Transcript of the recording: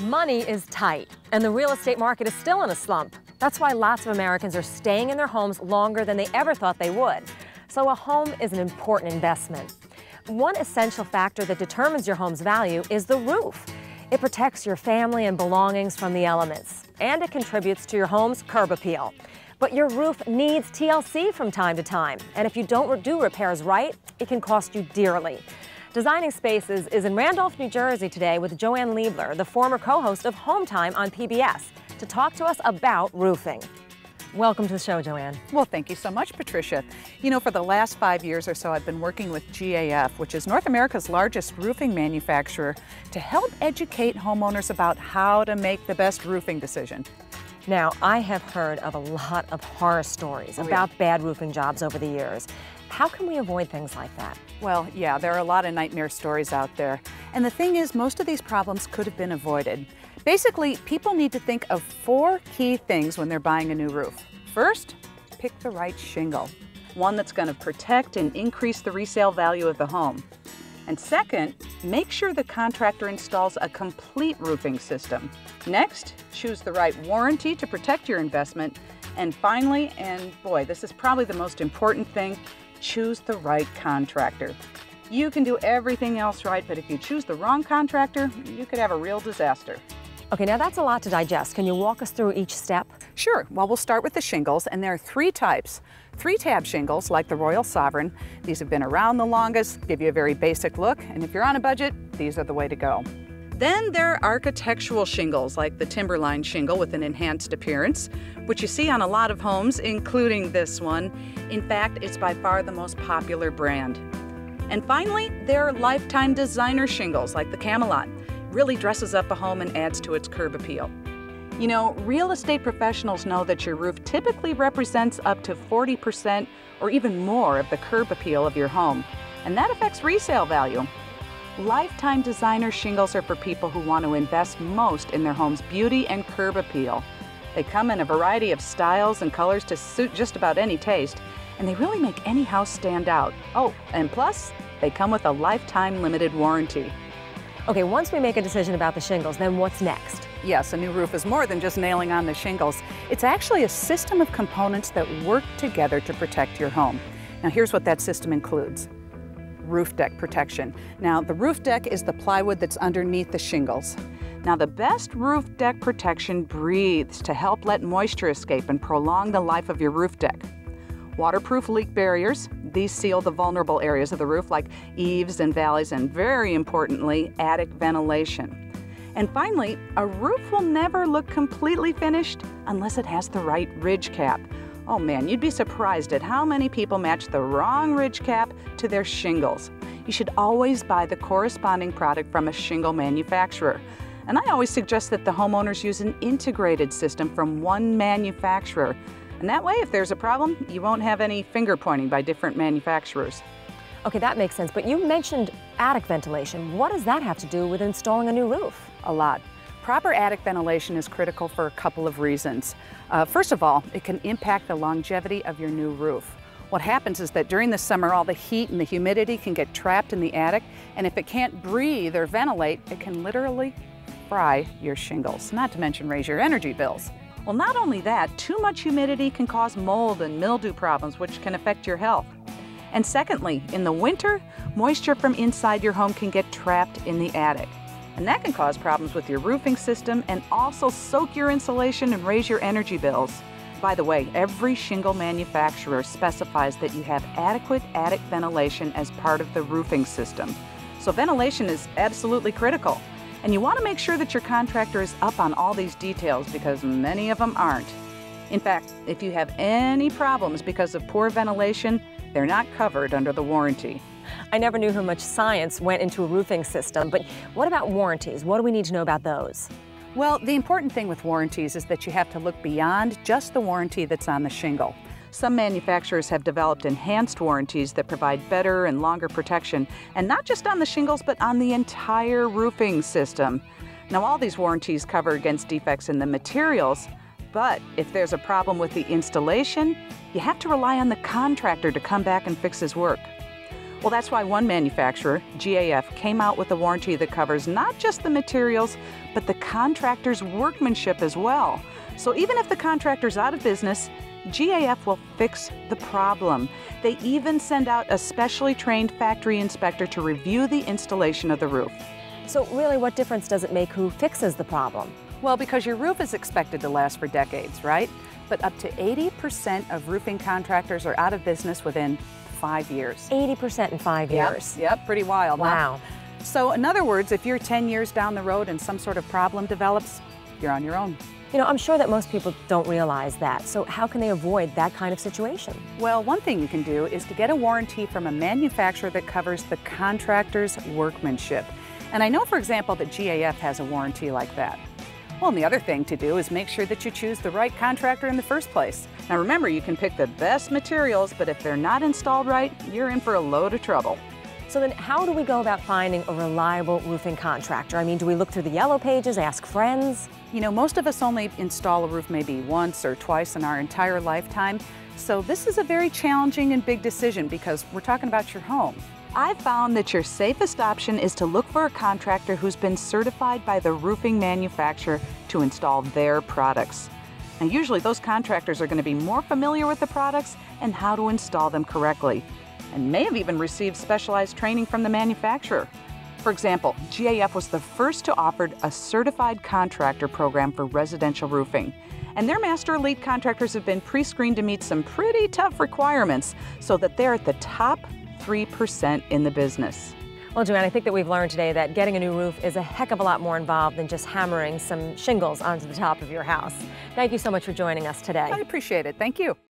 Money is tight, and the real estate market is still in a slump. That's why lots of Americans are staying in their homes longer than they ever thought they would. So a home is an important investment. One essential factor that determines your home's value is the roof. It protects your family and belongings from the elements, and it contributes to your home's curb appeal. But your roof needs TLC from time to time, and if you don't do repairs right, it can cost you dearly. Designing Spaces is in Randolph, New Jersey today with Joanne Liebler, the former co-host of Home Time on PBS, to talk to us about roofing. Welcome to the show, Joanne. Well, thank you so much, Patricia. You know, for the last 5 years or so, I've been working with GAF, which is North America's largest roofing manufacturer, to help educate homeowners about how to make the best roofing decision. Now, I have heard of a lot of horror stories about bad roofing jobs over the years. How can we avoid things like that? Well, yeah, there are a lot of nightmare stories out there. And the thing is, most of these problems could have been avoided. Basically, people need to think of 4 key things when they're buying a new roof. First, pick the right shingle, one that's going to protect and increase the resale value of the home. And second, make sure the contractor installs a complete roofing system. Next, choose the right warranty to protect your investment. And finally, and boy, this is probably the most important thing, choose the right contractor. You can do everything else right, but if you choose the wrong contractor, you could have a real disaster. Okay, now that's a lot to digest. Can you walk us through each step? Sure. Well, we'll start with the shingles, and there are 3 types. 3-tab shingles, like the Royal Sovereign. These have been around the longest, give you a very basic look, and if you're on a budget, these are the way to go. Then there are architectural shingles, like the Timberline shingle with an enhanced appearance, which you see on a lot of homes, including this one. In fact, it's by far the most popular brand. And finally, there are lifetime designer shingles, like the Camelot. Really dresses up a home and adds to its curb appeal. You know, real estate professionals know that your roof typically represents up to 40% or even more of the curb appeal of your home, and that affects resale value. Lifetime designer shingles are for people who want to invest most in their home's beauty and curb appeal. They come in a variety of styles and colors to suit just about any taste, and they really make any house stand out. Oh, and plus, they come with a lifetime limited warranty. Okay, once we make a decision about the shingles, then what's next? Yes, a new roof is more than just nailing on the shingles. It's actually a system of components that work together to protect your home. Now, here's what that system includes. Roof deck protection. Now, the roof deck is the plywood that's underneath the shingles. Now, the best roof deck protection breathes to help let moisture escape and prolong the life of your roof deck. Waterproof leak barriers. These seal the vulnerable areas of the roof like eaves and valleys, and very importantly, attic ventilation. And finally, a roof will never look completely finished unless it has the right ridge cap. Oh man, you'd be surprised at how many people match the wrong ridge cap to their shingles. You should always buy the corresponding product from a shingle manufacturer. And I always suggest that the homeowners use an integrated system from one manufacturer. And that way, if there's a problem, you won't have any finger pointing by different manufacturers. Okay, that makes sense, but you mentioned attic ventilation. What does that have to do with installing a new roof? A lot. Proper attic ventilation is critical for a couple of reasons. First of all, it can impact the longevity of your new roof. What happens is that during the summer, all the heat and the humidity can get trapped in the attic, and if it can't breathe or ventilate, it can literally fry your shingles, not to mention raise your energy bills. Well, not only that, too much humidity can cause mold and mildew problems, which can affect your health. And secondly, in the winter, moisture from inside your home can get trapped in the attic. And that can cause problems with your roofing system and also soak your insulation and raise your energy bills. By the way, every shingle manufacturer specifies that you have adequate attic ventilation as part of the roofing system. So ventilation is absolutely critical. And you want to make sure that your contractor is up on all these details because many of them aren't. In fact, if you have any problems because of poor ventilation, they're not covered under the warranty. I never knew how much science went into a roofing system, but what about warranties? What do we need to know about those? Well, the important thing with warranties is that you have to look beyond just the warranty that's on the shingle. Some manufacturers have developed enhanced warranties that provide better and longer protection, and not just on the shingles, but on the entire roofing system. Now, all these warranties cover against defects in the materials, but if there's a problem with the installation, you have to rely on the contractor to come back and fix his work. Well, that's why one manufacturer, GAF, came out with a warranty that covers not just the materials, but the contractor's workmanship as well. So even if the contractor's out of business, GAF will fix the problem. They even send out a specially trained factory inspector to review the installation of the roof. So really, what difference does it make who fixes the problem? Well, because your roof is expected to last for decades, right? But up to 80% of roofing contractors are out of business within 5 years. 80% in 5 years? Yep, pretty wild. Wow. Huh? So in other words, if you're 10 years down the road and some sort of problem develops, you're on your own. You know, I'm sure that most people don't realize that. So how can they avoid that kind of situation? Well, one thing you can do is to get a warranty from a manufacturer that covers the contractor's workmanship. And I know, for example, that GAF has a warranty like that. Well, and the other thing to do is make sure that you choose the right contractor in the first place. Now remember, you can pick the best materials, but if they're not installed right, you're in for a load of trouble. So then how do we go about finding a reliable roofing contractor? I mean, do we look through the yellow pages, ask friends? You know, most of us only install a roof maybe once or twice in our entire lifetime. So this is a very challenging and big decision because we're talking about your home. I've found that your safest option is to look for a contractor who's been certified by the roofing manufacturer to install their products. Now, usually those contractors are going to be more familiar with the products and how to install them correctly, and may have even received specialized training from the manufacturer. For example, GAF was the first to offer a certified contractor program for residential roofing. And their master elite contractors have been pre-screened to meet some pretty tough requirements so that they're at the top 3% in the business. Well, Joanne, I think that we've learned today that getting a new roof is a heck of a lot more involved than just hammering some shingles onto the top of your house. Thank you so much for joining us today. I appreciate it. Thank you.